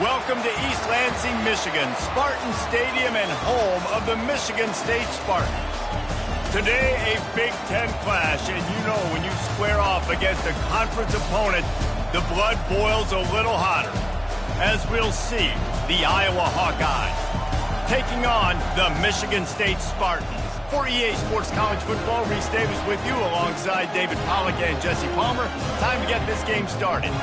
Welcome to East Lansing, Michigan, Spartan Stadium and home of the Michigan State Spartans. Today, a Big Ten clash, and you know when you square off against a conference opponent, the blood boils a little hotter. As we'll see, the Iowa Hawkeyes taking on the Michigan State Spartans. For EA Sports College Football, Reese Davis with you alongside David Pollack and Jesse Palmer. Time to get this game started.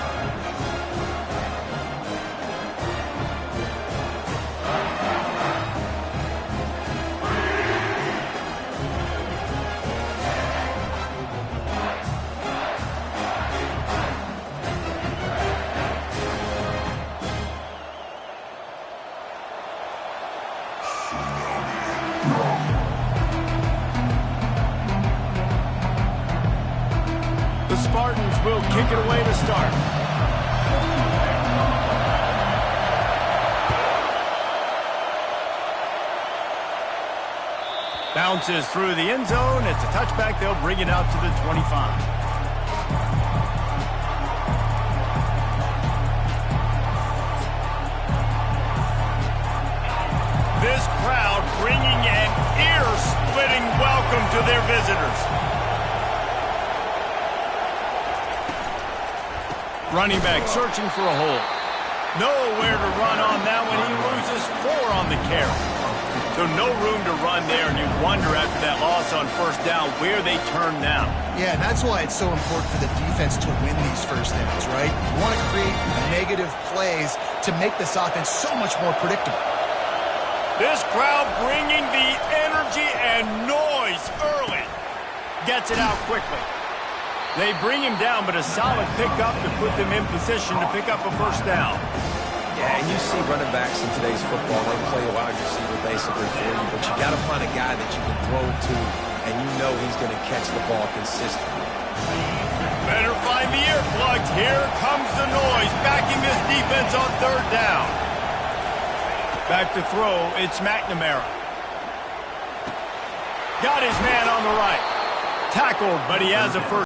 The Spartans will kick it away to start. Bounces through the end zone. It's a touchback. They'll bring it out to the 25. This crowd bringing an ear-splitting welcome to their visitors. Running back searching for a hole. Nowhere to run on that one. He loses 4 on the carry. So no room to run there, and you wonder after that loss on first down where they turn now. Yeah, and that's why it's so important for the defense to win these first downs, right? You want to create negative plays to make this offense so much more predictable. This crowd bringing the energy and noise early. Gets it out quickly. They bring him down, but a solid pickup to put them in position to pick up a first down. Yeah, and you see running backs in today's football, they play a wide receiver basically for you, but you got to find a guy that you can throw it to, and you know he's going to catch the ball consistently. Better find the earplugs. Here comes the noise, backing this defense on third down. Back to throw, it's McNamara. Got his man on the right. Tackled, but he has a first.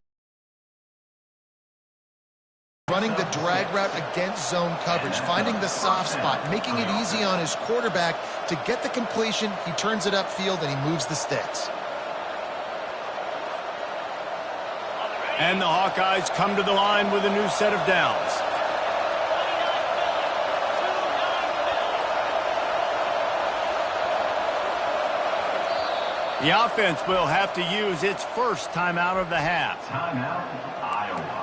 Running the drag route against zone coverage, finding the soft spot, making it easy on his quarterback to get the completion. He turns it upfield and he moves the sticks. And the Hawkeyes come to the line with a new set of downs. The offense will have to use its first timeout of the half. Timeout, Iowa.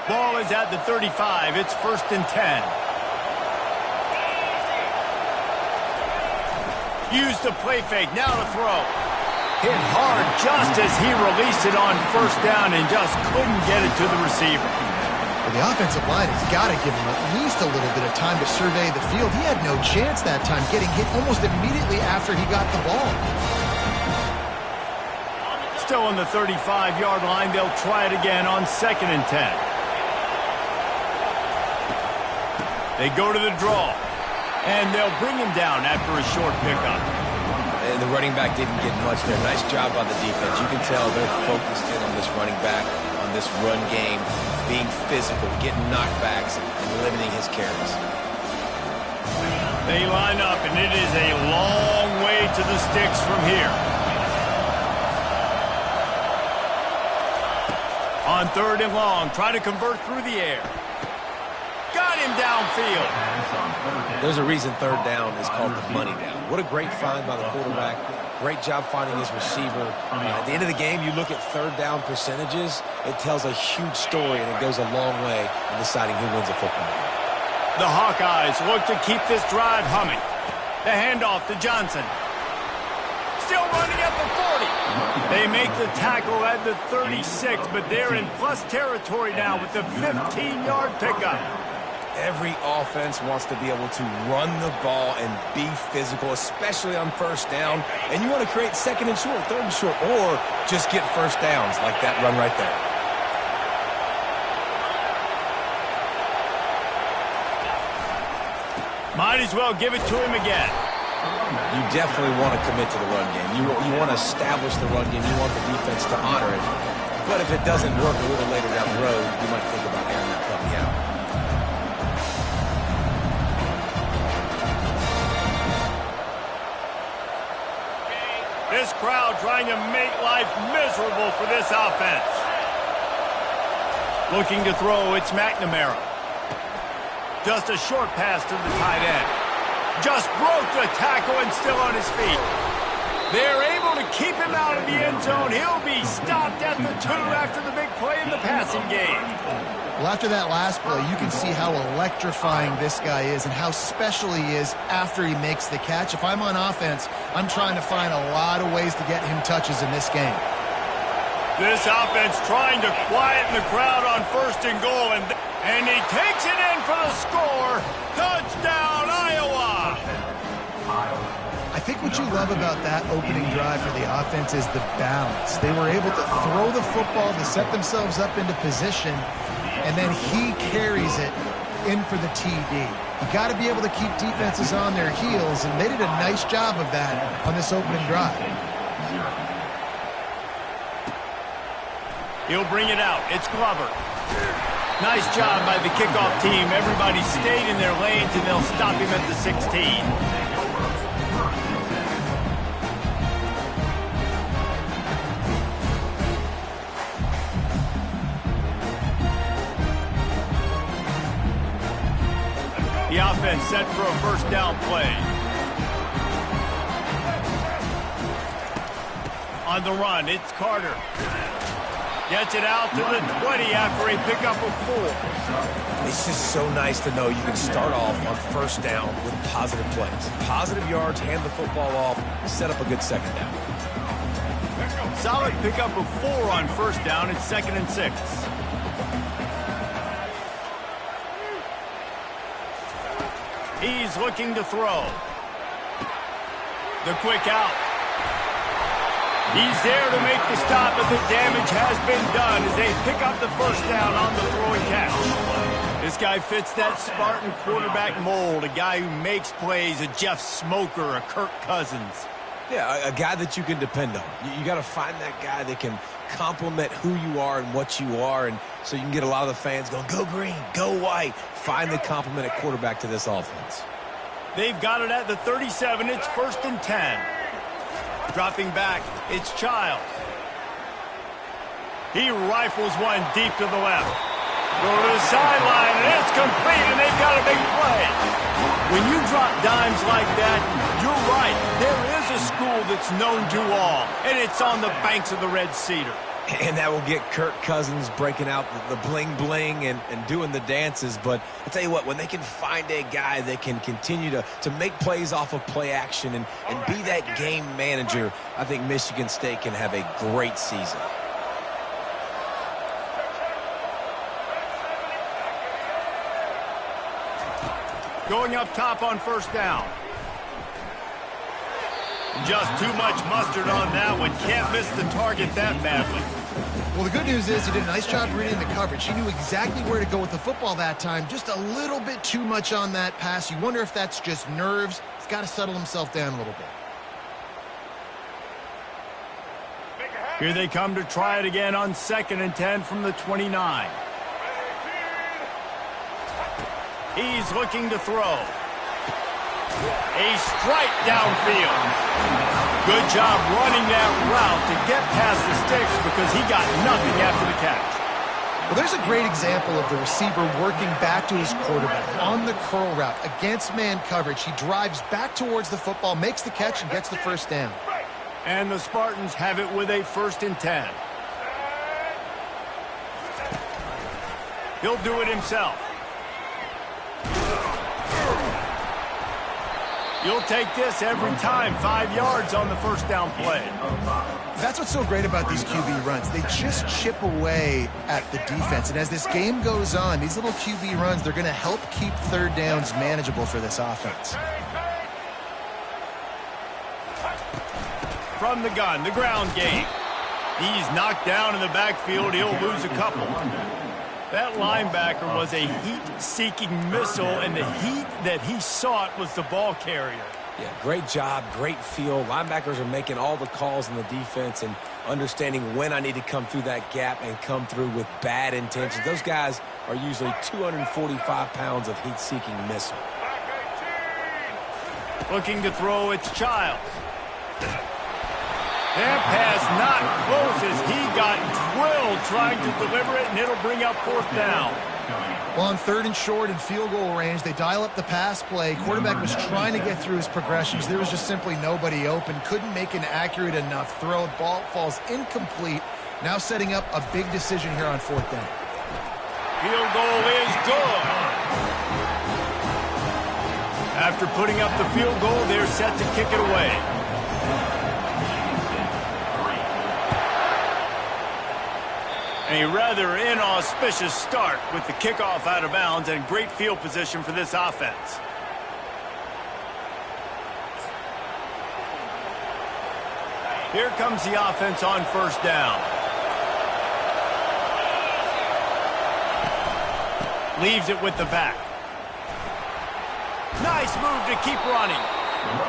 Ball is at the 35. It's 1st and 10. Use the play fake. Now to throw. Hit hard just as he released it on first down and just couldn't get it to the receiver. Well, the offensive line has got to give him at least a little bit of time to survey the field. He had no chance that time, getting hit almost immediately after he got the ball. Still on the 35-yard line. They'll try it again on 2nd and 10. They go to the draw, and they'll bring him down after a short pickup. And the running back didn't get much there. Nice job by the defense. You can tell they're focused in on this running back, on this run game, being physical, getting knockbacks, and limiting his carries. They line up, and it is a long way to the sticks from here. On 3rd and long, try to convert through the air. Got him downfield. There's a reason 3rd down is called the money down. What a great find by the quarterback. Great job finding his receiver. At the end of the game, you look at 3rd down percentages. It tells a huge story, and it goes a long way in deciding who wins a football game. The Hawkeyes look to keep this drive humming. The handoff to Johnson. Still running at the 40. They make the tackle at the 36, but they're in plus territory now with the 15-yard pickup. Every offense wants to be able to run the ball and be physical, especially on first down. And you want to create 2nd and short, 3rd and short, or just get first downs like that run right there. Might as well give it to him again. You definitely want to commit to the run game. You want to establish the run game. You want the defense to honor it. But if it doesn't work a little later down the road, you might think about airing that puppy out. This crowd trying to make life miserable for this offense. Looking to throw, it's McNamara. Just a short pass to the tight end. Just broke the tackle and still on his feet. They're able to keep him out of the end zone. He'll be stopped at the 2 after the big play in the passing game. Well, after that last play, you can see how electrifying this guy is and how special he is after he makes the catch. If I'm on offense, I'm trying to find a lot of ways to get him touches in this game. This offense trying to quieten the crowd on 1st and goal, and he takes it in for the score. Touchdown, Iowa! I think what you love about that opening drive for the offense is the balance. They were able to throw the football to set themselves up into position, and then he carries it in for the TD. You got to be able to keep defenses on their heels, and they did a nice job of that on this opening drive. He'll bring it out. It's Glover. Nice job by the kickoff team. Everybody stayed in their lanes, and they'll stop him at the 16. The offense set for a 1st down play. On the run, it's Carter. Gets it out to the 20 after a pickup of 4. It's just so nice to know you can start off on 1st down with positive plays. Positive yards, hand the football off, set up a good 2nd down. Solid pickup of 4 on 1st down. It's 2nd and 6. He's looking to throw. The quick out. He's there to make the stop, but the damage has been done as they pick up the 1st down on the throwing catch. This guy fits that Spartan quarterback mold, a guy who makes plays, a Jeff Smoker, a Kirk Cousins. Yeah, a guy that you can depend on. You got to find that guy that can complement who you are and what you are, and so you can get a lot of the fans going, go green, go white. Find the complement at quarterback to this offense. They've got it at the 37. It's 1st and 10. Dropping back, it's Childs. He rifles one deep to the left. Go to the sideline, and it's complete, and they've got a big play. When you drop dimes like that, you're right. There is a school that's known to all, and it's on the banks of the Red Cedar. And that will get Kirk Cousins breaking out the bling-bling and doing the dances. But I'll tell you what, when they can find a guy that can continue to make plays off of play action and be that game manager, I think Michigan State can have a great season. Going up top on 1st down. Just too much mustard on that one. Can't miss the target that badly. Well, the good news is he did a nice job reading the coverage. He knew exactly where to go with the football that time. Just a little bit too much on that pass. You wonder if that's just nerves. He's got to settle himself down a little bit. Here they come to try it again on 2nd and 10 from the 29. He's looking to throw. A strike downfield. Good job running that route to get past the sticks because he got nothing after the catch. Well, there's a great example of the receiver working back to his quarterback on the curl route against man coverage. He drives back towards the football, makes the catch, and gets the 1st down. And the Spartans have it with a 1st and 10. He'll do it himself. You'll take this every time. 5 yards on the 1st down play. That's what's so great about these QB runs. They just chip away at the defense. And as this game goes on, these little QB runs, they're going to help keep 3rd downs manageable for this offense. From the gun, the ground game. He's knocked down in the backfield. He'll lose a couple. That linebacker was a heat-seeking missile, and the heat that he sought was the ball carrier. Yeah, great job, great feel. Linebackers are making all the calls in the defense and understanding when I need to come through that gap and come through with bad intentions. Those guys are usually 245 pounds of heat-seeking missile. Looking to throw, it's Childs. That pass not close as he got drilled trying to deliver it, and it'll bring up 4th down. Well, on 3rd and short and field goal range, they dial up the pass play. Quarterback was trying to get through his progressions. There was just simply nobody open. Couldn't make an accurate enough throw. Ball falls incomplete. Now setting up a big decision here on 4th down. Field goal is good. After putting up the field goal, they're set to kick it away. A rather inauspicious start with the kickoff out of bounds and great field position for this offense. Here comes the offense on 1st down. Leaves it with the back. Nice move to keep running.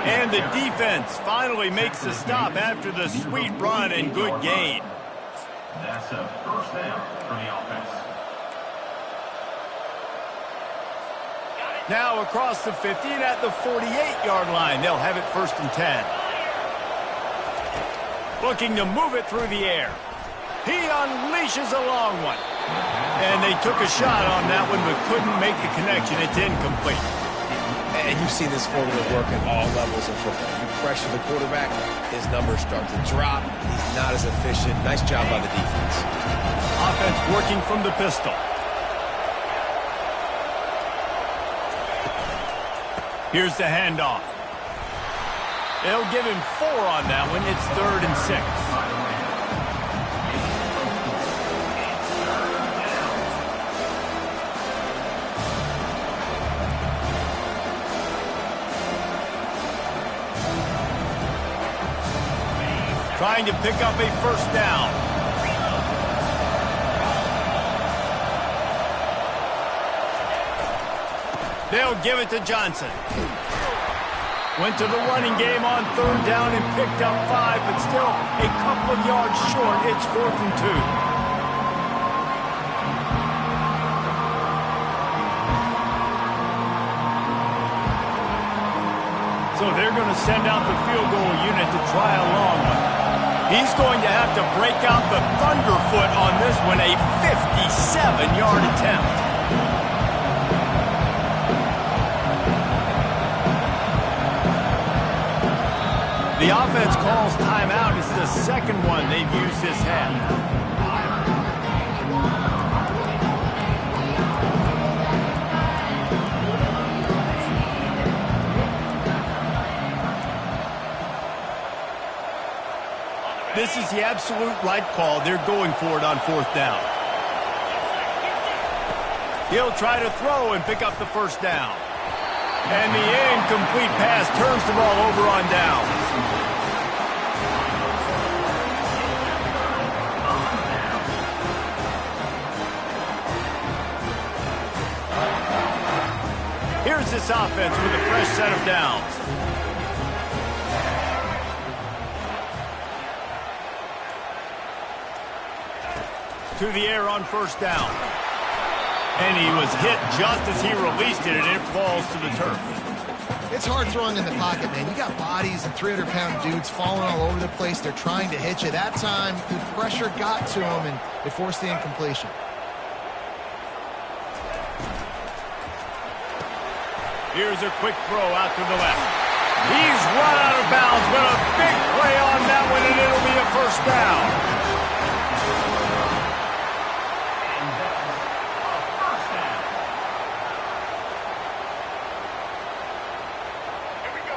And the defense finally makes the stop after the sweet run and good gain. That's a 1st down for the offense. Now across the 50 and at the 48-yard line. They'll have it 1st and 10. Looking to move it through the air. He unleashes a long one. And they took a shot on that one but couldn't make the connection. It's incomplete. And you see this formula work at all levels of football. You pressure the quarterback, his numbers start to drop. He's not as efficient. Nice job by the defense. Offense working from the pistol. Here's the handoff. They'll give him 4 on that one. It's 3rd and 6. Trying to pick up a 1st down. They'll give it to Johnson. Went to the running game on 3rd down and picked up 5, but still a couple of yards short. It's 4th and 2. So they're going to send out the field goal unit to try a long one. He's going to have to break out the thunderfoot on this one, a 57-yard attempt. The offense calls timeout. It's the 2nd one they've used this half. This is the absolute right call. They're going for it on 4th down. He'll try to throw and pick up the 1st down. And the incomplete pass turns the ball over on downs. Here's this offense with a fresh set of downs. To the air on 1st down. And he was hit just as he released it, and it falls to the turf. It's hard throwing in the pocket, man. You got bodies and 300-pound dudes falling all over the place. They're trying to hit you. That time, the pressure got to him, and it forced the incompletion. Here's a quick throw out to the left. He's run out of bounds, but a big play on that one, and it'll be a 1st down.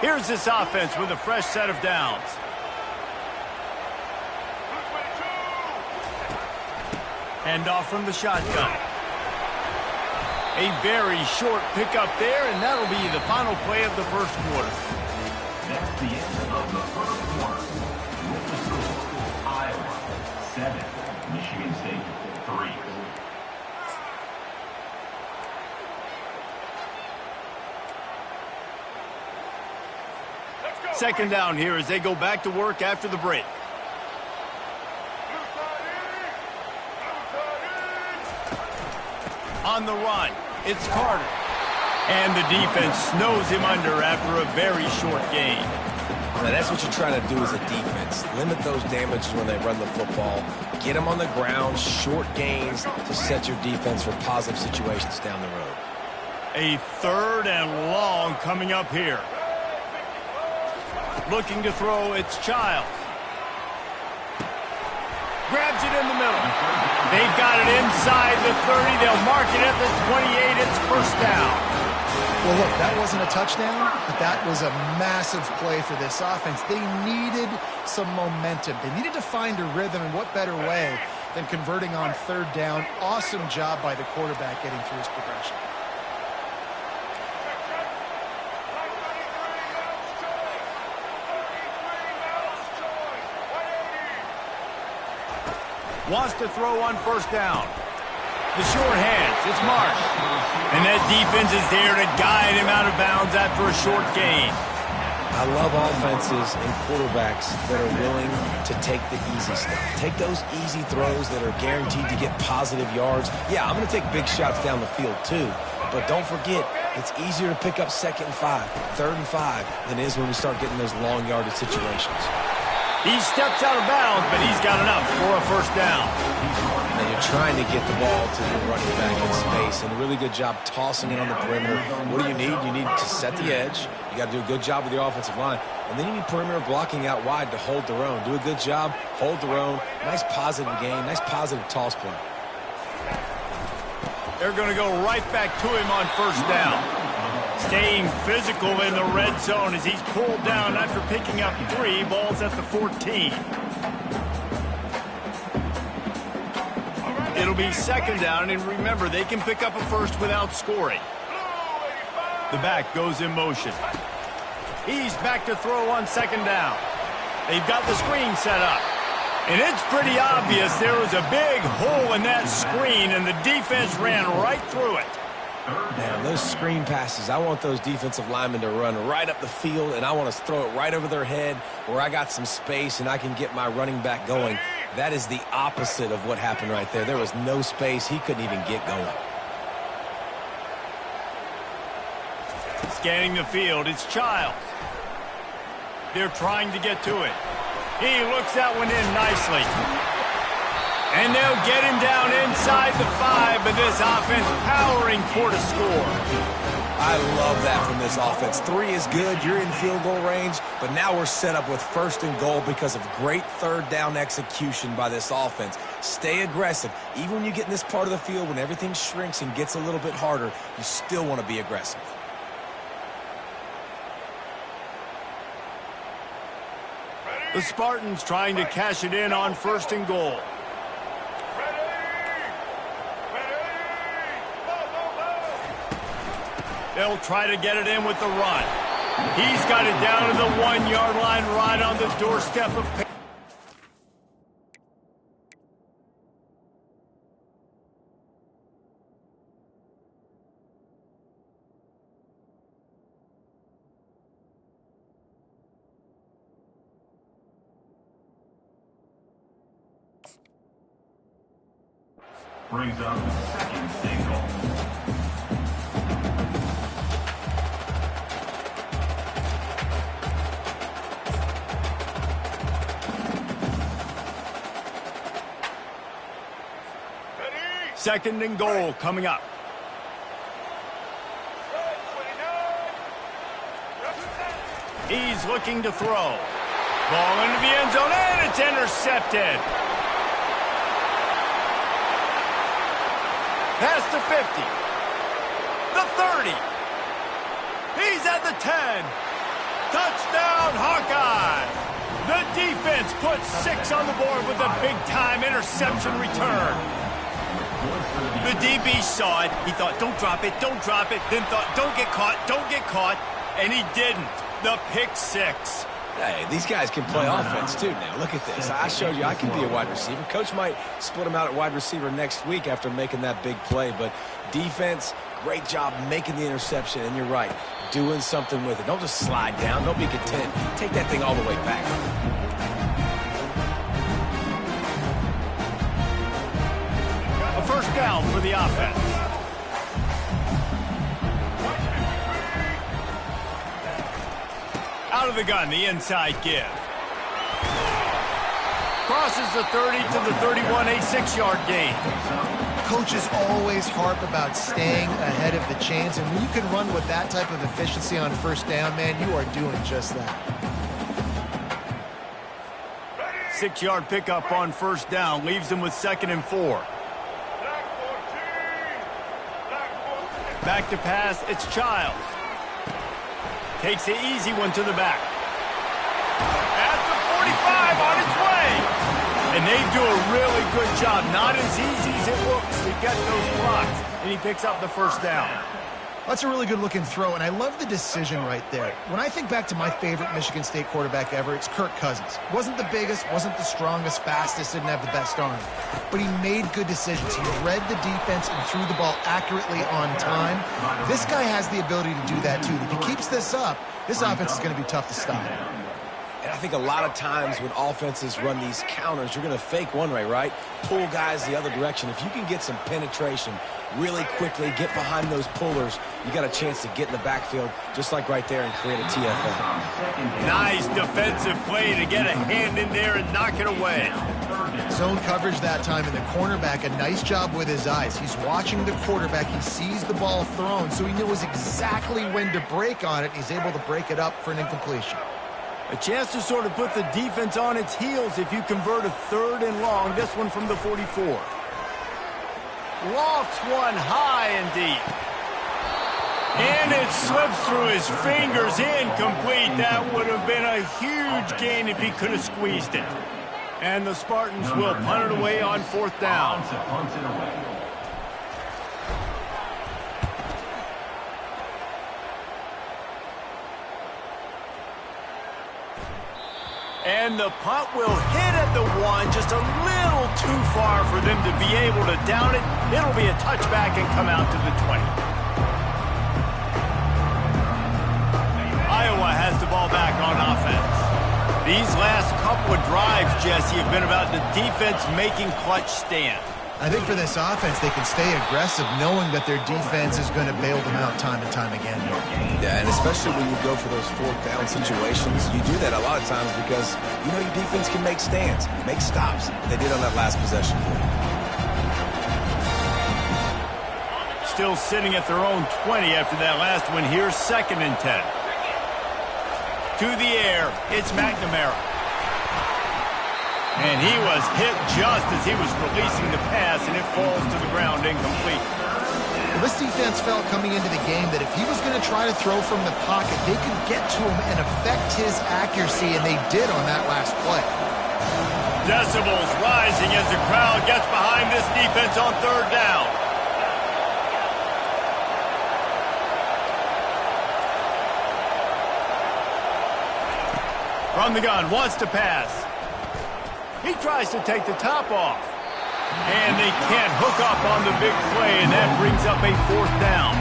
Here's this offense with a fresh set of downs. Handoff from the shotgun. A very short pickup there, and that'll be the final play of the 1st quarter. That's the end of the 1st quarter. Iowa 7, Michigan State 3. second down here as they go back to work after the break. On the run, it's Carter. And the defense snows him under after a very short gain. Now, that's what you're trying to do as a defense. Limit those damages when they run the football. Get them on the ground, short gains to set your defense for positive situations down the road. A 3rd and long coming up here. Looking to throw, it's Childs. Grabs it in the middle. They've got it inside the 30. They'll mark it at the 28. It's first down. Well, look, that wasn't a touchdown, but that was a massive play for this offense. They needed some momentum. They needed to find a rhythm, and what better way than converting on 3rd down. Awesome job by the quarterback getting through his progression. Wants to throw on first down. The short hands, it's Marsh. And that defense is there to guide him out of bounds after a short gain. I love offenses and quarterbacks that are willing to take the easy stuff. Take those easy throws that are guaranteed to get positive yards. Yeah, I'm going to take big shots down the field too. But don't forget, it's easier to pick up 2nd and 5, 3rd and 5 than it is when we start getting those long yardage situations. He steps out of bounds, but he's got enough for a first down. And you're trying to get the ball to your running back in space, and a really good job tossing it on the perimeter. What do you need? You need to set the edge. You got to do a good job with your offensive line. And then you need perimeter blocking out wide to hold their own. Do a good job, hold their own. Nice positive game, nice positive toss play. They're going to go right back to him on first down. Staying physical in the red zone as he's pulled down after picking up 3 balls at the 14. It'll be 2nd down, and remember, they can pick up a first without scoring. The back goes in motion. He's back to throw on 2nd down. They've got the screen set up. And it's pretty obvious there was a big hole in that screen, and the defense ran right through it. Man, those screen passes, I want those defensive linemen to run right up the field, and I want to throw it right over their head where I got some space and I can get my running back going. That is the opposite of what happened right there. There was no space. He couldn't even get going. Scanning the field, it's Childs. They're trying to get to it. He looks that one in nicely. And they'll get him down inside the 5, but this offense powering toward a score. I love that from this offense. 3 is good. You're in field goal range, but now we're set up with 1st and goal because of great 3rd down execution by this offense. Stay aggressive. Even when you get in this part of the field, when everything shrinks and gets a little bit harder, you still want to be aggressive. The Spartans trying to cash it in on 1st and goal. They'll try to get it in with the run. He's got it down to the 1-yard line right on the doorstep of Payne. Brings up 2nd and goal. Second and goal coming up. He's looking to throw. Ball into the end zone, and it's intercepted. Past the 50. The 30. He's at the 10. Touchdown, Hawkeye. The defense puts 6 on the board with a big-time interception return. The DB saw it. He thought, don't drop it, don't drop it. Then thought, don't get caught. And he didn't. The pick 6. Hey, these guys can play offense too now. Look at this. I showed you I can be a wide receiver. Coach might split him out at wide receiver next week after making that big play, but defense, Great job making the interception, and you're right, doing something with it. Don't just slide down. Don't be content. Take that thing all the way back. A first down for the offense. Out of the gun, the inside give. Crosses the 30 to the 31, a 6-yard gain. Coaches always harp about staying ahead of the chains, and when you can run with that type of efficiency on first down, man, you are doing just that. 6-yard pickup on first down leaves them with 2nd and 4. Back to pass, it's Childs. Takes the easy one to the back. At the 45, on its way. And they do a really good job. Not as easy as it looks to get those blocks. And he picks up the first down. That's a really good-looking throw, and I love the decision right there. When I think back to my favorite Michigan State quarterback ever, it's Kirk Cousins. Wasn't the biggest, wasn't the strongest, fastest, didn't have the best arm. But he made good decisions. He read the defense and threw the ball accurately on time. This guy has the ability to do that, too. If he keeps this up, this offense is going to be tough to stop. And I think a lot of times when offenses run these counters, you're going to fake one way, right? Pull guys the other direction. If you can get some penetration really quickly, get behind those pullers, you got a chance to get in the backfield, just like right there, and create a TFL. Nice defensive play to get a hand in there and knock it away. Zone coverage that time, and the cornerback, a nice job with his eyes. He's watching the quarterback. He sees the ball thrown, so he knows exactly when to break on it. He's able to break it up for an incompletion. A chance to sort of put the defense on its heels if you convert a 3rd and long. This one from the 44. Lofts one high and deep. And it slips through his fingers, incomplete. That would have been a huge gain if he could have squeezed it. And the Spartans will punt it away on 4th down. And the punt will hit at the 1, just a little too far for them to be able to down it. It'll be a touchback and come out to the 20. Iowa has the ball back on offense. These last couple of drives, Jesse, have been about the defense making clutch stands. I think for this offense, they can stay aggressive knowing that their defense is going to bail them out time and time again. Yeah, and especially when you go for those 4th down situations, you do that a lot of times because, you know, your defense can make stands, make stops. They did on that last possession for you. Still sitting at their own 20 after that last one here, 2nd and 10. To the air, it's McNamara. And he was hit just as he was releasing the pass, and it falls to the ground incomplete. Well, this defense felt coming into the game that if he was going to try to throw from the pocket, they could get to him and affect his accuracy, and they did on that last play. Decibels rising as the crowd gets behind this defense on 3rd down. From the gun, wants to pass. He tries to take the top off. And they can't hook up on the big play, and that brings up a 4th down.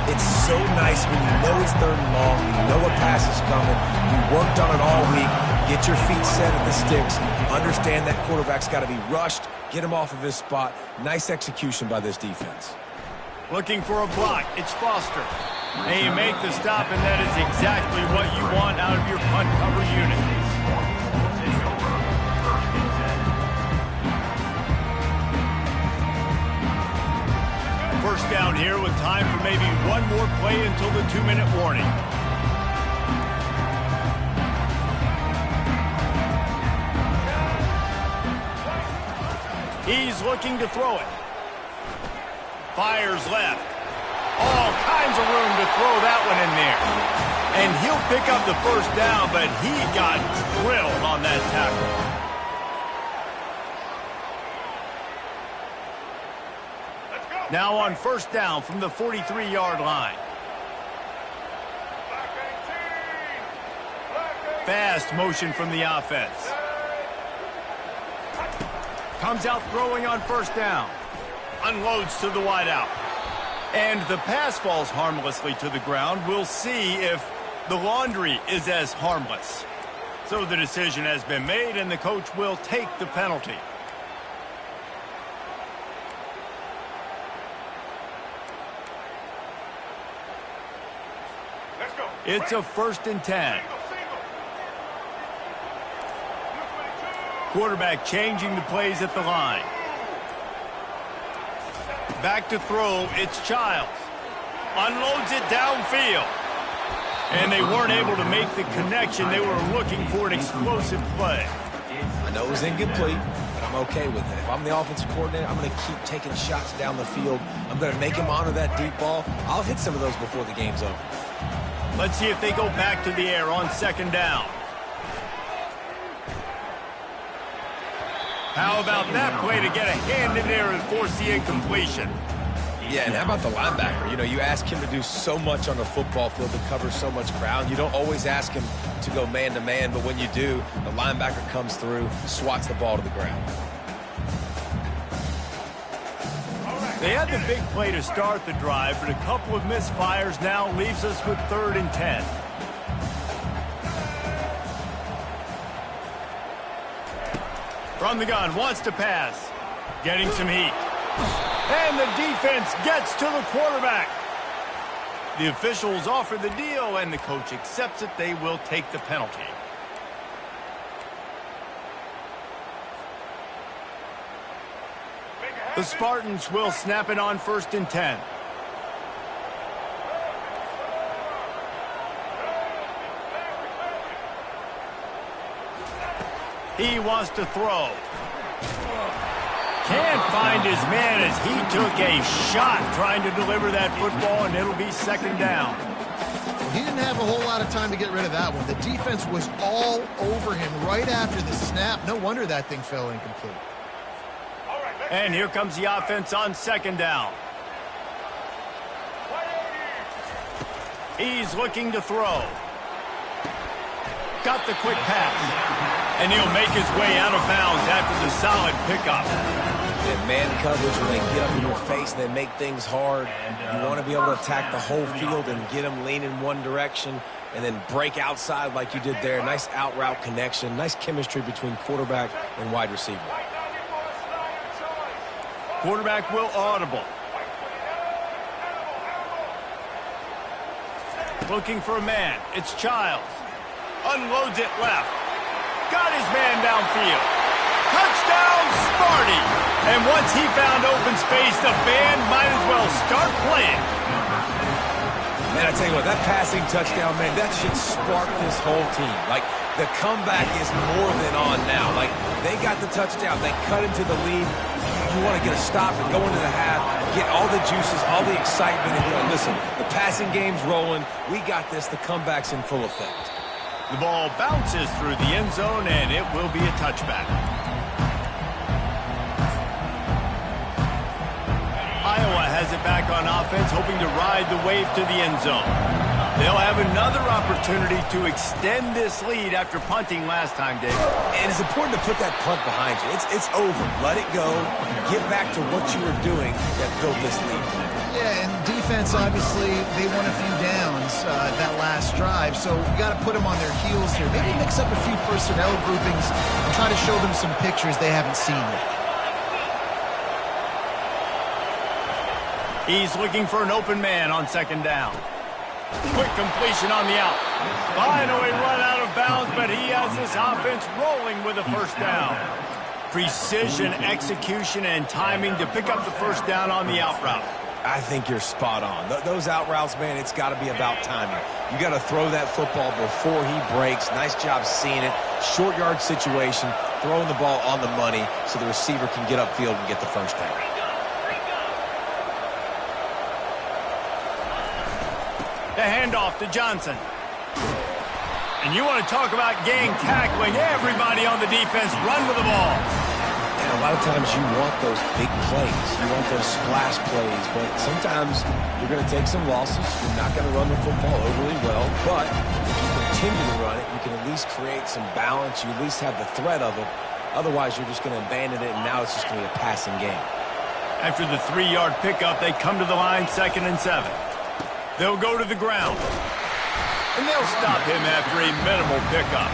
It's so nice when you know it's 3rd and long, you know a pass is coming, you worked on it all week, get your feet set at the sticks, understand that quarterback's got to be rushed, get him off of his spot. Nice execution by this defense. Looking for a block, it's Foster. And you make the stop, and that is exactly what you want out of your punt cover unit. First down here with time for maybe one more play until the 2-minute warning. He's looking to throw it. Fires left. All kinds of room to throw that one in there. And he'll pick up the first down, but he got drilled on that tackle. Now on first down from the 43-yard line. Fast motion from the offense. Comes out throwing on first down. Unloads to the wideout. And the pass falls harmlessly to the ground. We'll see if the laundry is as harmless. So the decision has been made, and the coach will take the penalty. It's a 1st and 10. Quarterback changing the plays at the line. Back to throw, it's Childs. Unloads it downfield. And they weren't able to make the connection. They were looking for an explosive play. I know it was incomplete, but I'm okay with it. If I'm the offensive coordinator, I'm going to keep taking shots down the field. I'm going to make him honor that deep ball. I'll hit some of those before the game's over. Let's see if they go back to the air on 2nd down. How about that play to get a hand in there and force the incompletion? Yeah, and how about the linebacker? You know, you ask him to do so much on the football field to cover so much ground. You don't always ask him to go man-to-man, but when you do, the linebacker comes through, swats the ball to the ground. They had the big play to start the drive, but a couple of misfires now leaves us with 3rd and 10. From the gun, wants to pass. Getting some heat. And the defense gets to the quarterback. The officials offer the deal, and the coach accepts it. They will take the penalty. The Spartans will snap it on 1st and 10. He wants to throw. Can't find his man as he took a shot trying to deliver that football, and it'll be 2nd down. He didn't have a whole lot of time to get rid of that one. The defense was all over him right after the snap. No wonder that thing fell incomplete. And here comes the offense on 2nd down. He's looking to throw. Got the quick pass. And he'll make his way out of bounds after the solid pickup. And man coverage, when they get up in your face, they make things hard. You want to be able to attack the whole field and get them leaning one direction and then break outside like you did there. Nice out route connection. Nice chemistry between quarterback and wide receiver. Quarterback will audible. Looking for a man. It's Childs. Unloads it left. Got his man downfield. Touchdown, Sparty! And once he found open space, the band might as well start playing. Man, I tell you what, that passing touchdown, man, that should spark this whole team. Like, the comeback is more than on now. Like, they got the touchdown. They cut into the lead. You want to get a stop and go into the half, get all the juices, all the excitement, and be like, listen, the passing game's rolling. We got this. The comeback's in full effect. The ball bounces through the end zone, and it will be a touchback. Iowa has it back on offense, hoping to ride the wave to the end zone. They'll have another opportunity to extend this lead after punting last time, David. And it's important to put that punt behind you. It's over. Let it go. Get back to what you were doing that built this lead. Yeah, and defense, obviously, they won a few downs that last drive, so you got to put them on their heels here. Maybe mix up a few personnel groupings and try to show them some pictures they haven't seen yet. He's looking for an open man on 2nd down. Quick completion on the out. Finally run out of bounds, but he has this offense rolling with a 1st down. Precision, execution, and timing to pick up the 1st down on the out route. I think you're spot on. Those out routes, man, it's got to be about timing. You got to throw that football before he breaks. Nice job seeing it. Short yard situation, throwing the ball on the money so the receiver can get upfield and get the 1st down. The handoff to Johnson. And you want to talk about gang tackling. Everybody on the defense run to the ball. And a lot of times you want those big plays. You want those splash plays. But sometimes you're going to take some losses. You're not going to run the football overly well. But if you continue to run it, you can at least create some balance. You at least have the threat of it. Otherwise, you're just going to abandon it, and now it's just going to be a passing game. After the 3-yard pickup, they come to the line 2nd and 7. They'll go to the ground. And they'll stop him after a minimal pickup.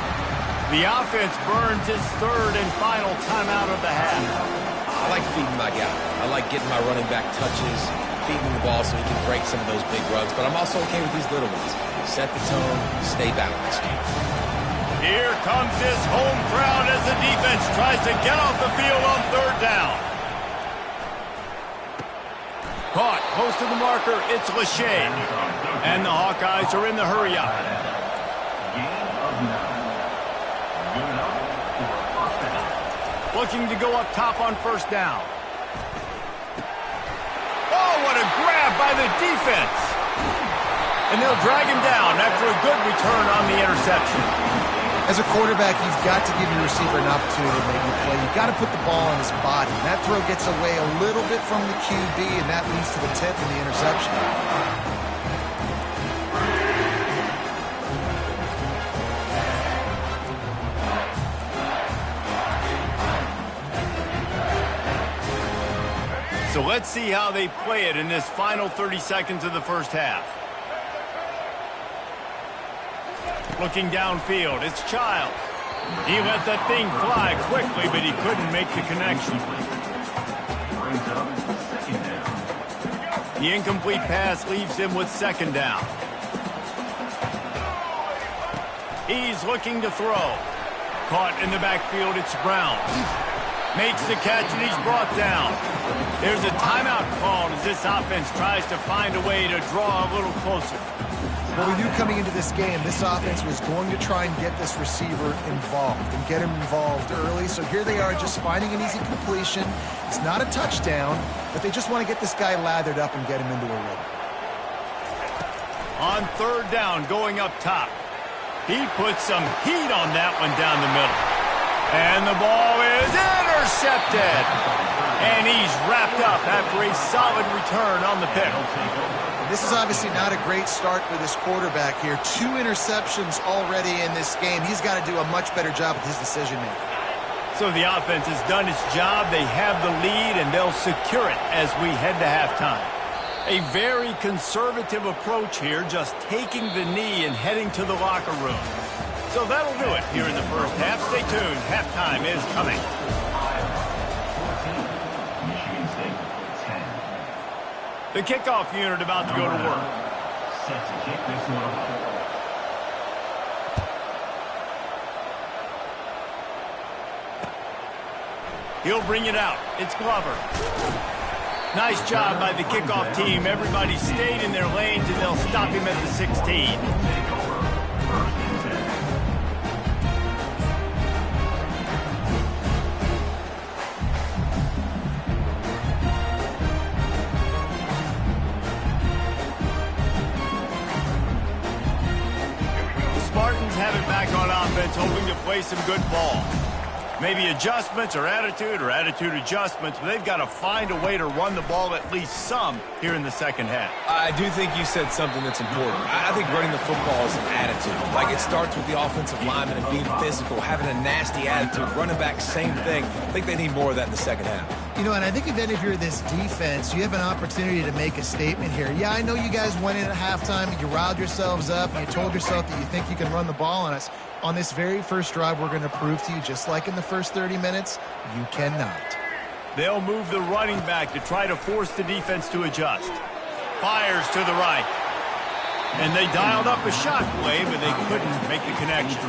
The offense burns its 3rd and final timeout of the half. I like feeding my guy. I like getting my running back touches, feeding the ball so he can break some of those big runs. But I'm also okay with these little ones. Set the tone, stay balanced. Here comes this home crowd as the defense tries to get off the field on 3rd down. Caught close to the marker, it's Lachey. And the Hawkeyes are in the hurry-up. Looking to go up top on 1st down. Oh, what a grab by the defense. And they'll drag him down after a good return on the interception. As a quarterback, you've got to give your receiver an opportunity to make a play. You've got to put the ball on his body. That throw gets away a little bit from the QB, and that leads to the tip and the interception. So let's see how they play it in this final 30 seconds of the 1st half. Looking downfield, it's Childs. He let that thing fly quickly, but he couldn't make the connection. The incomplete pass leaves him with 2nd down. He's looking to throw. Caught in the backfield, it's Brown. Makes the catch, and he's brought down. There's a timeout called as this offense tries to find a way to draw a little closer. Well, we knew coming into this game, this offense was going to try and get this receiver involved and get him involved early. So here they are just finding an easy completion. It's not a touchdown, but they just want to get this guy lathered up and get him into a rhythm. On 3rd down, going up top. He puts some heat on that one down the middle. And the ball is intercepted. And he's wrapped up after a solid return on the pick. This is obviously not a great start for this quarterback here. 2 interceptions already in this game. He's got to do a much better job with his decision-making. So the offense has done its job. They have the lead, and they'll secure it as we head to halftime. A very conservative approach here, just taking the knee and heading to the locker room. So that'll do it here in the 1st half. Stay tuned. Halftime is coming. The kickoff unit about to go to work. Set to kick this one off. He'll bring it out. It's Glover. Nice job by the kickoff team. Everybody stayed in their lanes, and they'll stop him at the 16. Have it back on offense, hoping to play some good ball. Maybe adjustments or attitude adjustments, but they've got to find a way to run the ball at least some here in the 2nd half. I do think you said something that's important. I think running the football is an attitude. Like, it starts with the offensive lineman and being physical, having a nasty attitude. Running back, same thing. I think they need more of that in the 2nd half. You know, and I think then if you're this defense, you have an opportunity to make a statement here. Yeah, I know you guys went in at halftime, you riled yourselves up, and you told yourself that you think you can run the ball on us. On this very first drive, we're going to prove to you, just like in the first 30 minutes, you cannot. They'll move the running back to try to force the defense to adjust. Fires to the right. And they dialed up a shot play, but they couldn't make the connection.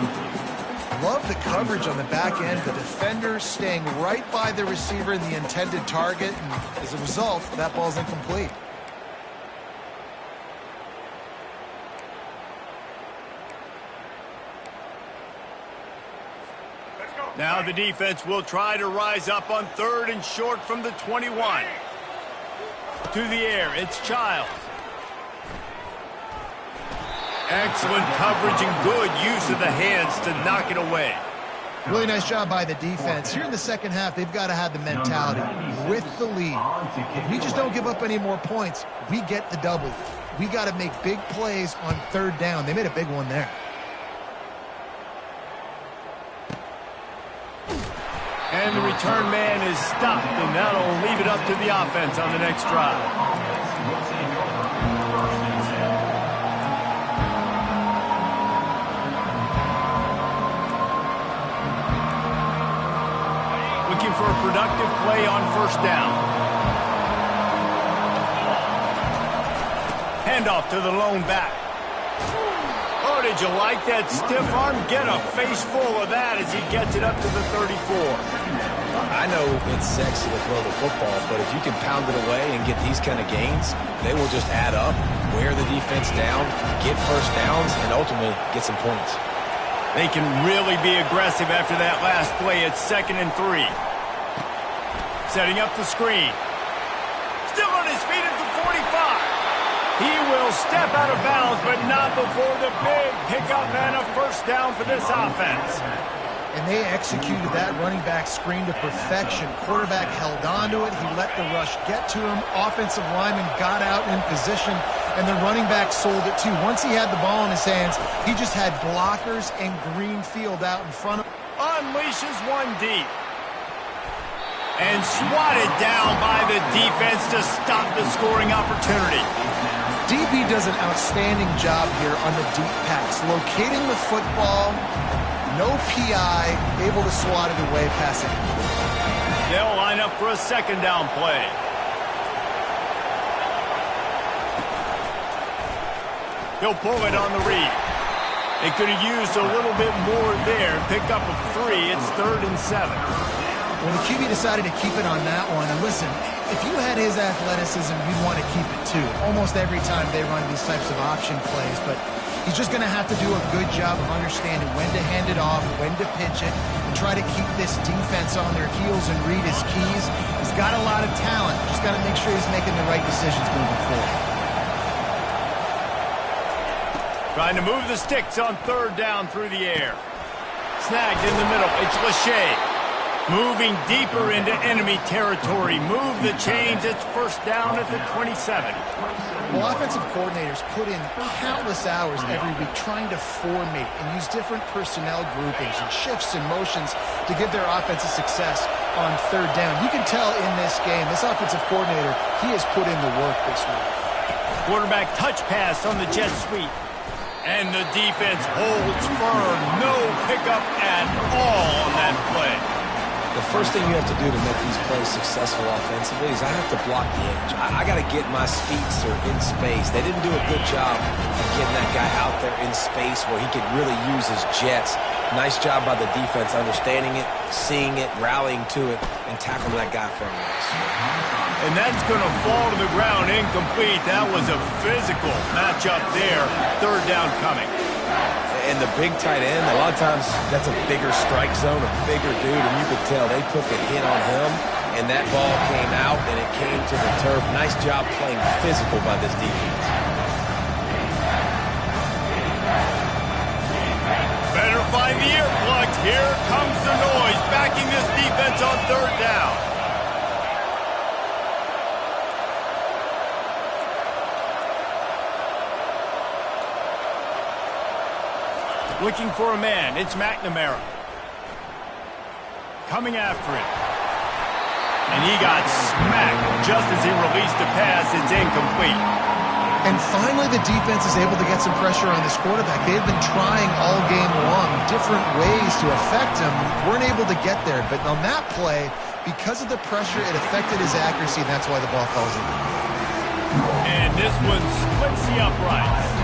Love the coverage on the back end. The defender staying right by the receiver in the intended target. And as a result, that ball's incomplete. Now the defense will try to rise up on 3rd and short from the 21. To the air, it's Childs. Excellent coverage and good use of the hands to knock it away. Really nice job by the defense. Here in the 2nd half, they've got to have the mentality with the lead. If we just don't give up any more points, we get the W. We got to make big plays on 3rd down. They made a big one there. And the return man is stopped, and that'll leave it up to the offense on the next drive. Looking for a productive play on first down. Handoff to the lone back. Oh, did you like that stiff arm? Get a face full of that as he gets it up to the 34. I know it's sexy to throw the football, but if you can pound it away and get these kind of gains, they will just add up, wear the defense down, get first downs, and ultimately get some points. They can really be aggressive after that last play. It's 2nd and 3. Setting up the screen. Still on his feet at the 45. He will step out of bounds, but not before the big pickup and a first down for this offense. And they executed that running back screen to perfection. Quarterback held on to it. He let the rush get to him. Offensive lineman got out in position, and the running back sold it too. Once he had the ball in his hands, he just had blockers and green field out in front of him. Unleashes one deep. And swatted down by the defense to stop the scoring opportunity. DB does an outstanding job here on the deep pass. Locating the football, no PI, able to swat it away passing. They'll line up for a 2nd down play. He'll pull it on the read. They could have used a little bit more there. Picked up a 3. It's 3rd and 7. Well, the QB decided to keep it on that one. And listen, if you had his athleticism, you'd want to keep it too. Almost every time they run these types of option plays. But he's just going to have to do a good job of understanding when to hand it off, when to pitch it, and try to keep this defense on their heels and read his keys. He's got a lot of talent. Just got to make sure he's making the right decisions moving forward. Trying to move the sticks on 3rd down through the air. Snagged in the middle. It's Lachey. Moving deeper into enemy territory. Move the chains. It's 1st down at the 27. Well, offensive coordinators put in countless hours every week trying to formate and use different personnel groupings and shifts and motions to give their offensive success on 3rd down. You can tell in this game, this offensive coordinator, he has put in the work this week. Quarterback touch pass on the jet sweep. And the defense holds firm. No pickup at all on that play. The first thing you have to do to make these plays successful offensively is I have to block the edge. I got to get my speedster in space. They didn't do a good job of getting that guy out there in space where he could really use his jets. Nice job by the defense understanding it, seeing it, rallying to it, and tackling that guy for a miss. And that's going to fall to the ground incomplete. That was a physical matchup there. 3rd down coming. And the big tight end, a lot of times that's a bigger strike zone, a bigger dude, and you could tell they put the hit on him, and that ball came out, and it came to the turf. Nice job playing physical by this defense. Better find the earplugs. Here comes the noise, backing this defense on 3rd down. Looking for a man. It's McNamara. Coming after it. And he got smacked just as he released the pass. It's incomplete. And finally, the defense is able to get some pressure on this quarterback. They've been trying all game long different ways to affect him. Weren't able to get there. But on that play, because of the pressure, it affected his accuracy, and that's why the ball falls in. And this one splits the uprights.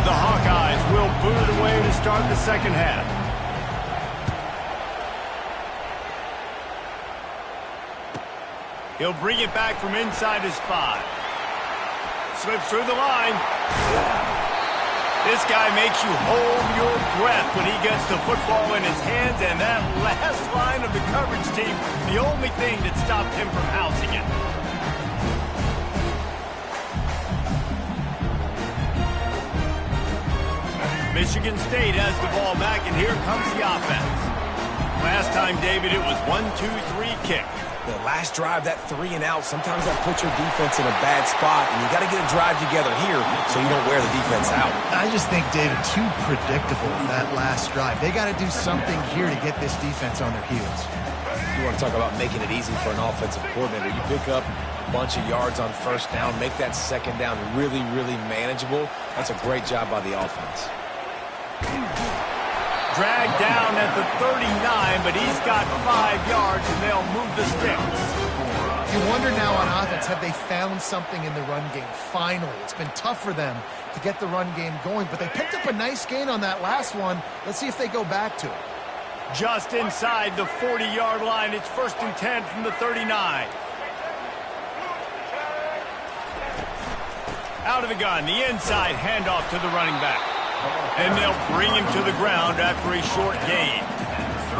The Hawkeyes will boot it away to start the 2nd half. He'll bring it back from inside his 5. Slips through the line. This guy makes you hold your breath when he gets the football in his hands, and that last line of the coverage team, the only thing that stopped him from housing it. Michigan State has the ball back, and here comes the offense. Last time, David, it was 1-2-3 kick. The last drive, that 3 and out, sometimes that puts your defense in a bad spot, and you got to get a drive together here so you don't wear the defense out. I just think, David, too predictable that last drive. They got to do something here to get this defense on their heels. You want to talk about making it easy for an offensive coordinator. You pick up a bunch of yards on first down, make that second down really, really manageable. That's a great job by the offense. Dragged down at the 39, but he's got 5 yards, and they'll move the sticks. You wonder now on offense, have they found something in the run game? Finally, it's been tough for them to get the run game going, but they picked up a nice gain on that last one. Let's see if they go back to it. Just inside the 40-yard line, it's 1st and 10 from the 39. Out of the gun, the inside handoff to the running back. And they'll bring him to the ground after a short gain.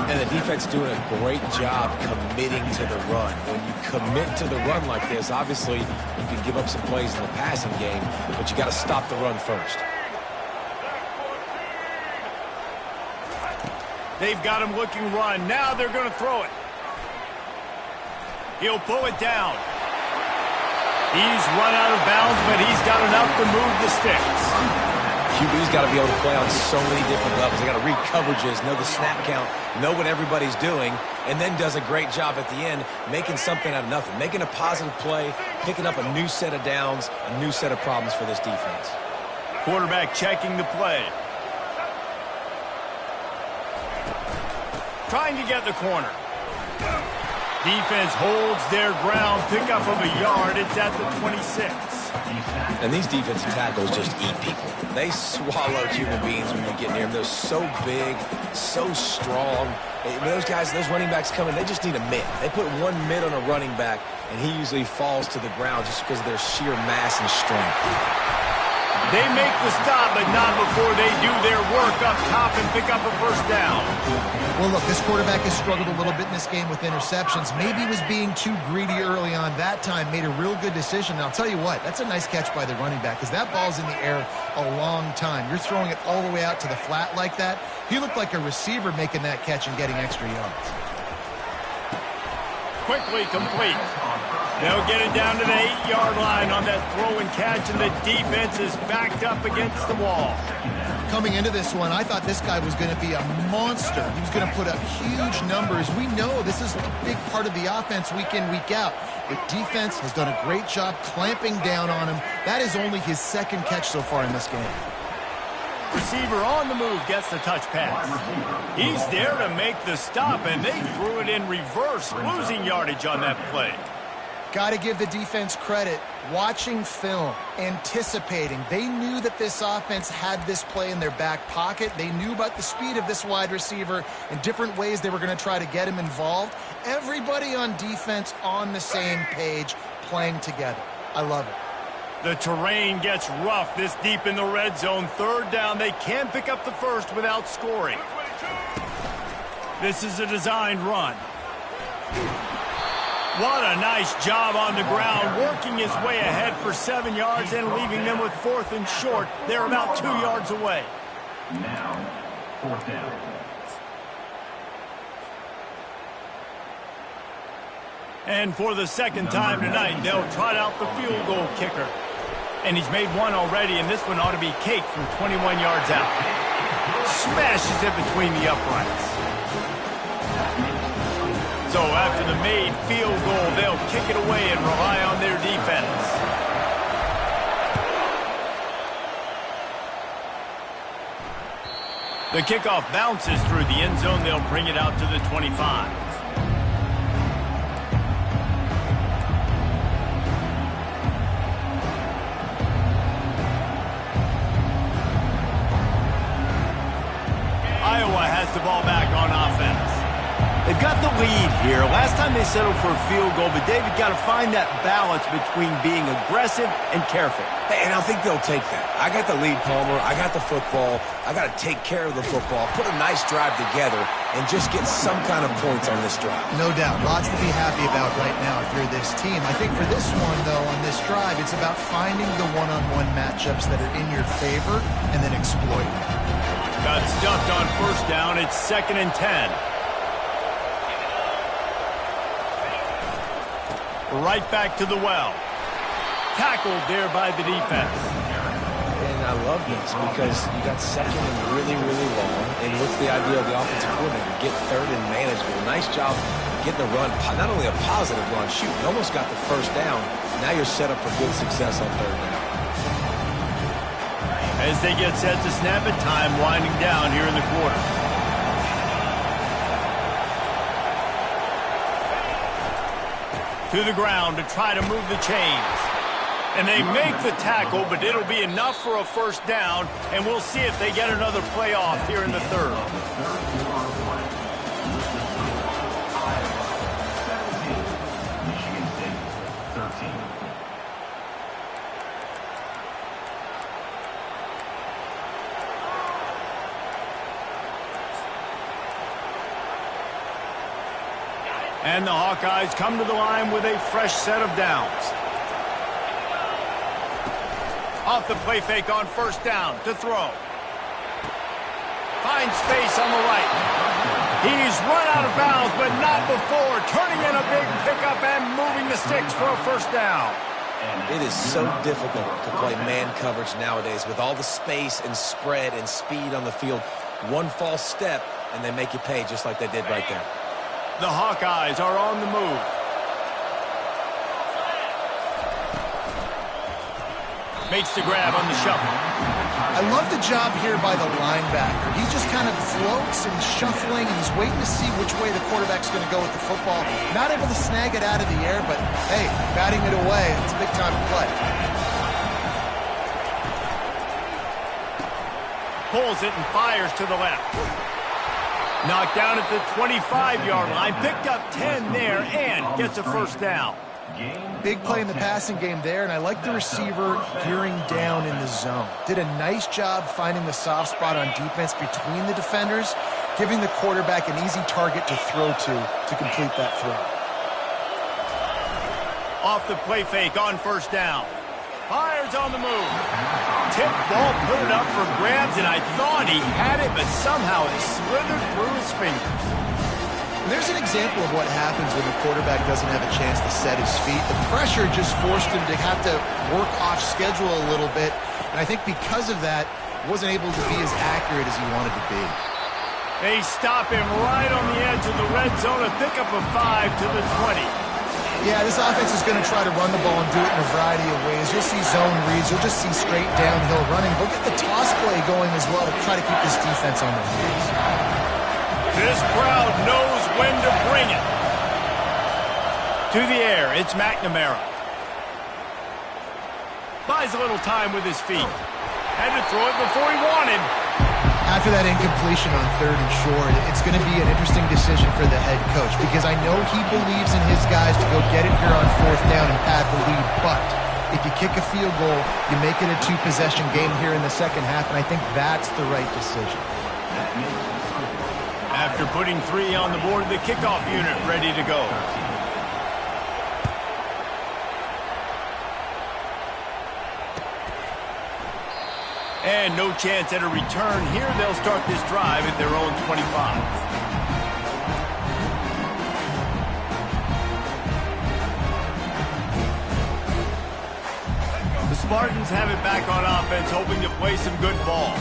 And the defense doing a great job committing to the run. When you commit to the run like this, obviously you can give up some plays in the passing game, but you got to stop the run first. They've got him looking run. Now they're going to throw it. He'll pull it down. He's run out of bounds, but he's got enough to move the sticks. QB's got to be able to play on so many different levels. They got to read coverages, know the snap count, know what everybody's doing, and then does a great job at the end making something out of nothing, making a positive play, picking up a new set of downs, a new set of problems for this defense. Quarterback checking the play. Trying to get the corner. Defense holds their ground, pickup of a yard. It's at the 26. And these defensive tackles just eat people. They swallow human beings when you get near them. They're so big, so strong. When those guys, those running backs come in, they just need a mid. They put one mid on a running back, and he usually falls to the ground just because of their sheer mass and strength. They make the stop, but not before they do their work up top and pick up a first down. Well, look, this quarterback has struggled a little bit in this game with interceptions. Maybe he was being too greedy early on. That time made a real good decision. And I'll tell you what, that's a nice catch by the running back because that ball's in the air a long time. You're throwing it all the way out to the flat like that. He looked like a receiver making that catch and getting extra yards. Quickly complete. They'll get it down to the 8-yard line on that throw and catch, and the defense is backed up against the wall. Coming into this one, I thought this guy was going to be a monster. He was going to put up huge numbers. We know this is a big part of the offense week in, week out. The defense has done a great job clamping down on him. That is only his second catch so far in this game. Receiver on the move gets the touch pass. He's there to make the stop, and they threw it in reverse, losing yardage on that play. Got to give the defense credit. Watching film, anticipating. They knew that this offense had this play in their back pocket. They knew about the speed of this wide receiver and different ways they were going to try to get him involved. Everybody on defense on the same page, playing together. I love it. The terrain gets rough this deep in the red zone. Third down, they can't pick up the first without scoring. This is a designed run. What a nice job on the ground, working his way ahead for 7 yards and leaving them with 4th and short. They're about 2 yards away. Now, 4th down. And for the second time tonight, they'll trot out the field goal kicker. And he's made one already, and this one ought to be cake from 21 yards out. Smashes it between the uprights. So after the made field goal, they'll kick it away and rely on their defense. The kickoff bounces through the end zone. They'll bring it out to the 25. Iowa has the ball back on offense. They've got the lead here. Last time they settled for a field goal, but David got to find that balance between being aggressive and careful. Hey, and I think they'll take that. I got the lead, Palmer. I got the football. I got to take care of the football, put a nice drive together, and just get some kind of points on this drive. No doubt. Lots to be happy about right now if you're this team. I think for this one, though, on this drive, it's about finding the one-on-one matchups that are in your favor and then exploiting them. Got stuffed on first down. It's 2nd and 10. Right back to the well. Tackled there by the defense. And I love this because you got 2nd and really, really long. And what's the idea of the offensive coordinator? Get 3rd and manageable. Nice job getting a run, not only a positive run, shoot, you almost got the first down. Now you're set up for good success on third down. As they get set to snap it, time winding down here in the quarter. To the ground to try to move the chains. And they make the tackle, but it'll be enough for a first down, and we'll see if they get another play off here in the third. Michigan State 13. And the Hawkeyes come to the line with a fresh set of downs. Off the play fake on first down to throw. Finds space on the right. He's run out of bounds, but not before. Turning in a big pickup and moving the sticks for a first down. It is so difficult to play man coverage nowadays with all the space and spread and speed on the field. One false step, and they make you pay just like they did right there. The Hawkeyes are on the move. Makes the grab on the shuffle. I love the job here by the linebacker. He just kind of floats and shuffling, and he's waiting to see which way the quarterback's going to go with the football. Not able to snag it out of the air, but, hey, batting it away, it's a big-time play. Pulls it and fires to the left. Knocked down at the 25-yard line. Picked up 10 there and gets a first down. Big play in the passing game there, and I like the receiver gearing down in the zone. Did a nice job finding the soft spot on defense between the defenders, giving the quarterback an easy target to throw to complete that throw. Off the play fake on first down. Fires on the move. Tip ball, put it up for grabs, and I thought he had it, but somehow it slithered through his fingers. There's an example of what happens when the quarterback doesn't have a chance to set his feet. The pressure just forced him to have to work off schedule a little bit, and I think because of that, wasn't able to be as accurate as he wanted to be. They stop him right on the edge of the red zone, a pickup of 5 to the 20. Yeah, this offense is going to try to run the ball and do it in a variety of ways. You'll see zone reads. You'll just see straight downhill running. They'll get the toss play going as well to try to keep this defense on their heels. This crowd knows when to bring it. To the air, it's McNamara. Buys a little time with his feet. Had to throw it before he wanted. After that incompletion on third and short, it's going to be an interesting decision for the head coach because I know he believes in his guys to go get it here on fourth down and pad the lead, but if you kick a field goal, you make it a two-possession game here in the second half, and I think that's the right decision. After putting 3 on the board, the kickoff unit ready to go. And no chance at a return here. They'll start this drive at their own 25. The Spartans have it back on offense, hoping to play some good ball.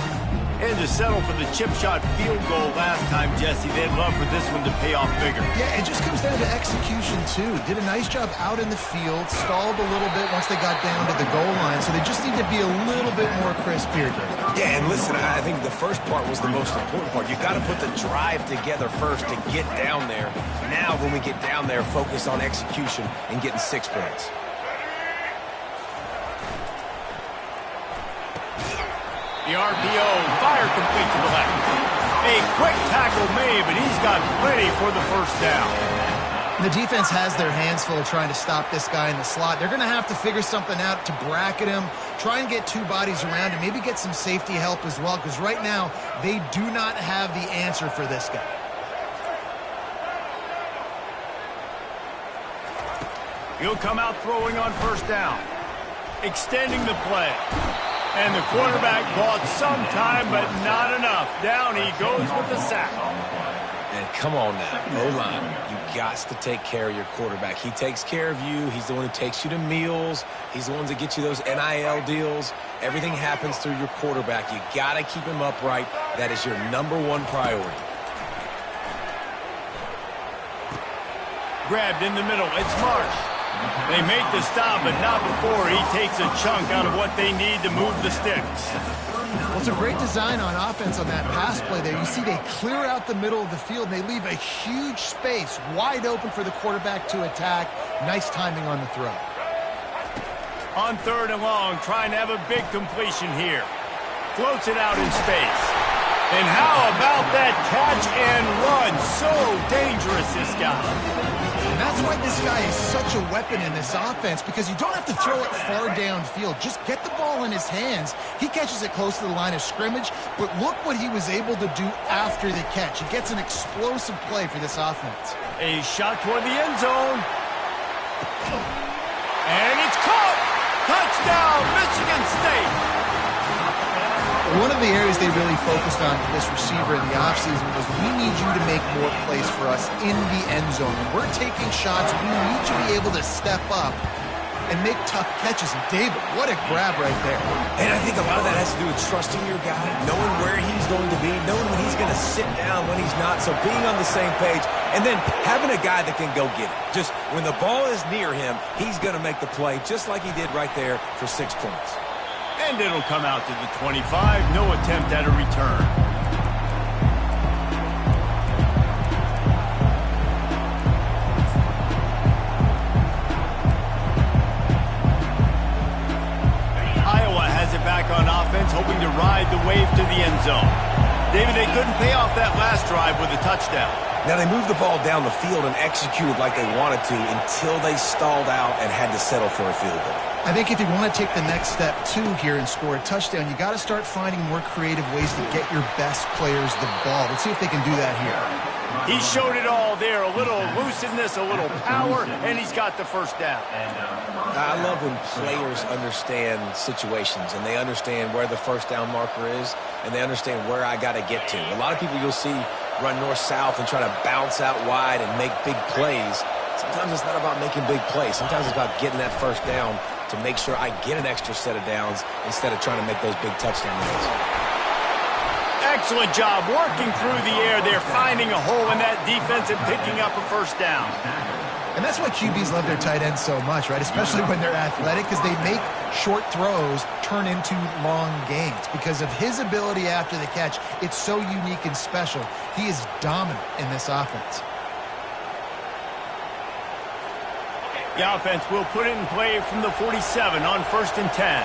And to settle for the chip shot field goal last time, Jesse, they'd love for this one to pay off bigger. Yeah, it just comes down to execution, too. Did a nice job out in the field, stalled a little bit once they got down to the goal line, so they just need to be a little bit more crisp here. Yeah, and listen, I think the first part was the most important part. You've got to put the drive together first to get down there. Now, when we get down there, focus on execution and getting 6 points. The RPO, fire complete to the left. A quick tackle made, but he's got plenty for the first down. The defense has their hands full trying to stop this guy in the slot. They're going to have to figure something out to bracket him, try and get 2 bodies around him, maybe get some safety help as well, because right now they do not have the answer for this guy. He'll come out throwing on first down. Extending the play. And the quarterback bought some time, but not enough. Down he goes with the sack. And come on now, O-line, you got to take care of your quarterback. He takes care of you. He's the one who takes you to meals. He's the one that gets you those NIL deals. Everything happens through your quarterback. You got to keep him upright. That is your #1 priority. Grabbed in the middle. It's Marsh. They make the stop, but not before he takes a chunk out of what they need to move the sticks. Well, it's a great design on offense on that pass play there. You see they clear out the middle of the field, and they leave a huge space wide open for the quarterback to attack. Nice timing on the throw. On 3rd and long, trying to have a big completion here. Floats it out in space. And how about that catch and run? So dangerous, this guy. And that's why this guy is such a weapon in this offense, because you don't have to throw it far downfield. Just get the ball in his hands. He catches it close to the line of scrimmage, but look what he was able to do after the catch. He gets an explosive play for this offense. A shot toward the end zone. And it's caught! Touchdown, Michigan State! One of the areas they really focused on for this receiver in the offseason was, we need you to make more plays for us in the end zone. When we're taking shots, we need you to be able to step up and make tough catches. And David, what a grab right there. And I think a lot of that has to do with trusting your guy, knowing where he's going to be, knowing when he's going to sit down, when he's not. So being on the same page, and then having a guy that can go get it. Just when the ball is near him, he's going to make the play, just like he did right there for 6 points. And it'll come out to the 25. No attempt at a return. Iowa has it back on offense, hoping to ride the wave to the end zone. David, they couldn't pay off that last drive with a touchdown. Now, they moved the ball down the field and executed like they wanted to until they stalled out and had to settle for a field goal. I think if you want to take the next step, too, here and score a touchdown, you got to start finding more creative ways to get your best players the ball. Let's see if they can do that here. He showed it all there. A little elusiveness, a little power, and he's got the first down. I love when players understand situations and they understand where the first down marker is and they understand where I got to get to. A lot of people you'll see run north-south and try to bounce out wide and make big plays. Sometimes it's not about making big plays. Sometimes it's about getting that first down to make sure I get an extra set of downs instead of trying to make those big touchdown runs. Excellent job working through the air there, finding a hole in that defense and picking up a first down. And that's why QBs love their tight ends so much, right? Especially when they're athletic, because they make short throws turn into long gains. Because of his ability after the catch, it's so unique and special. He is dominant in this offense. The offense will put it in play from the 47 on 1st and 10.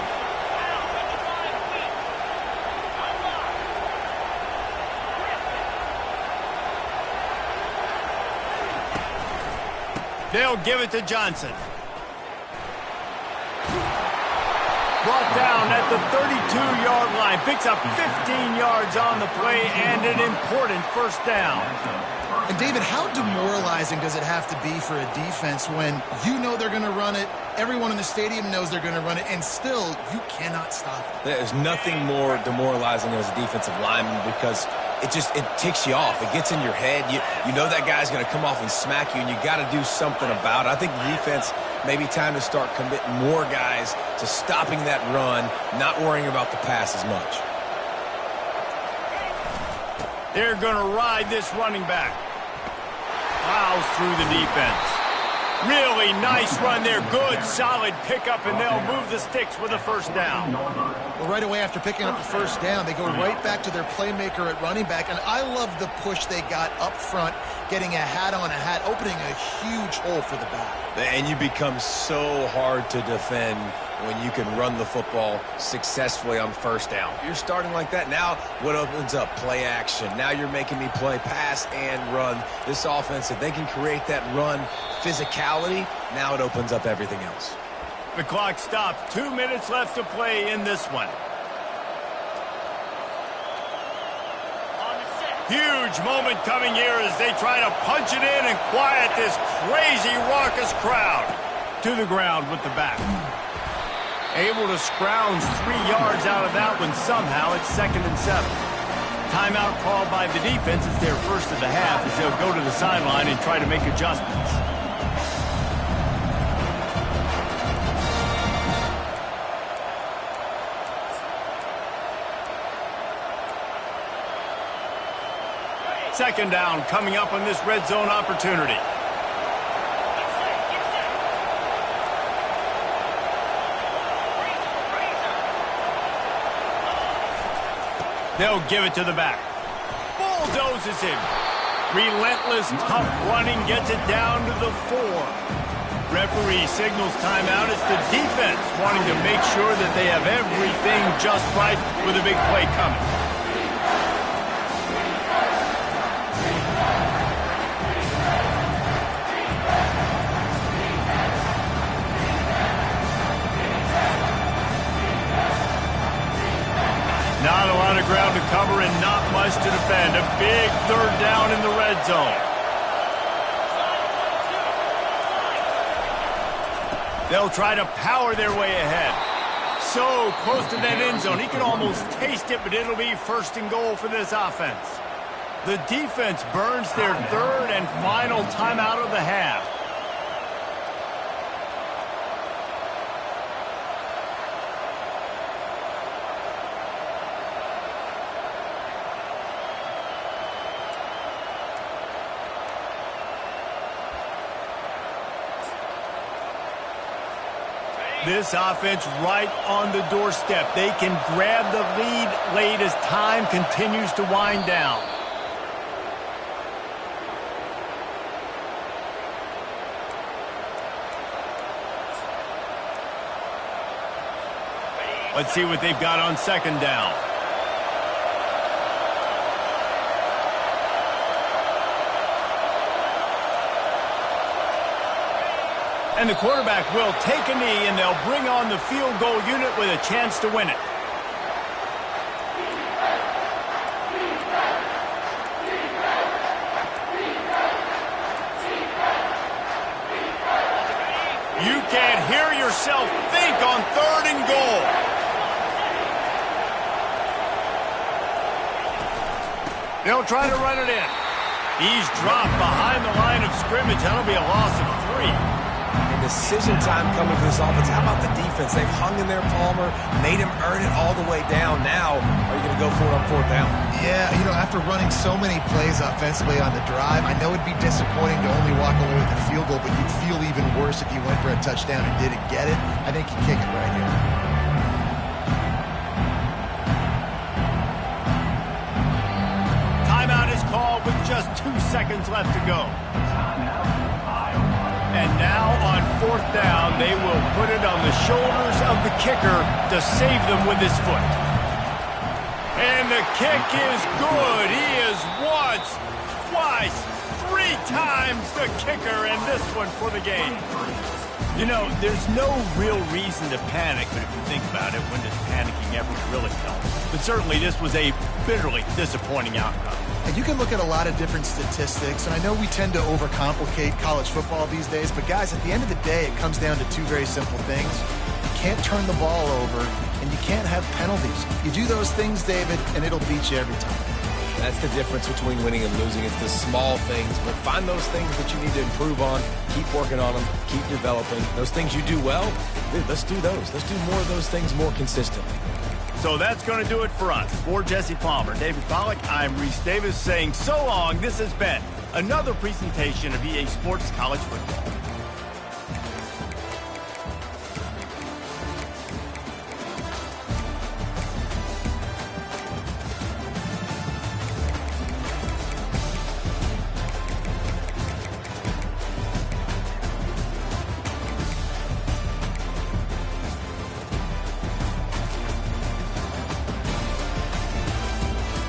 They'll give it to Johnson. Brought down at the 32-yard line. Picks up 15 yards on the play and an important first down. And, David, how demoralizing does it have to be for a defense when you know they're going to run it, everyone in the stadium knows they're going to run it, and still you cannot stop it? There's nothing more demoralizing as a defensive lineman because it ticks you off. It gets in your head. You know that guy's going to come off and smack you, and you got to do something about it. I think the defense maybe time to start committing more guys to stopping that run, not worrying about the pass as much. They're going to ride this running back. Plows through the defense. Really nice run there. Good, solid pickup, and they'll move the sticks with a first down. Well, right away after picking up the first down, they go right back to their playmaker at running back. And I love the push they got up front, getting a hat on a hat, opening a huge hole for the back. And you become so hard to defend when you can run the football successfully on first down. You're starting like that. Now what opens up? Play action. Now you're making me play pass and run. This offense, if they can create that run physicality, now it opens up everything else. The clock stops. 2 minutes left to play in this one. Huge moment coming here as they try to punch it in and quiet this crazy, raucous crowd. To the ground with the back. Able to scrounge 3 yards out of that one somehow. It's 2nd and 7. Timeout called by the defense. It's their first of the half as they'll go to the sideline and try to make adjustments. Second down coming up on this red zone opportunity. They'll give it to the back. Bulldozes him. Relentless, tough running gets it down to the 4. Referee signals timeout. It's the defense wanting to make sure that they have everything just right with a big play coming. Not a lot of ground to cover and not much to defend. A big third down in the red zone. They'll try to power their way ahead. So close to that end zone. He can almost taste it, but it'll be first and goal for this offense. The defense burns their third and final timeout of the half. This offense right on the doorstep. They can grab the lead late as time continues to wind down. Let's see what they've got on second down. And the quarterback will take a knee, and they'll bring on the field goal unit with a chance to win it. You can't hear yourself think on third and goal. They'll try to run it in. He's dropped behind the line of scrimmage. That'll be a loss of 3. Decision time coming for this offense. How about the defense? They've hung in there, Palmer, made him earn it all the way down. Now, are you going to go for it on fourth down? Yeah, you know, after running so many plays offensively on the drive, I know it'd be disappointing to only walk away with a field goal, but you'd feel even worse if you went for a touchdown and didn't get it. I think you kick it right here. Timeout is called with just 2 seconds left to go. And now on fourth down, they will put it on the shoulders of the kicker to save them with his foot. And the kick is good. He is once, twice, 3 times the kicker, and this one for the game. You know, there's no real reason to panic, but if you think about it, when does panicking ever really help? But certainly this was a bitterly disappointing outcome. And you can look at a lot of different statistics, and I know we tend to overcomplicate college football these days, but guys, at the end of the day, it comes down to 2 very simple things. You can't turn the ball over, and you can't have penalties. You do those things, David, and it'll beat you every time. That's the difference between winning and losing. It's the small things, but find those things that you need to improve on. Keep working on them. Keep developing. Those things you do well, dude, let's do those. Let's do more of those things more consistently. So that's going to do it for us. For Jesse Palmer, David Pollack, I'm Reese Davis saying so long. This has been another presentation of EA Sports College Football.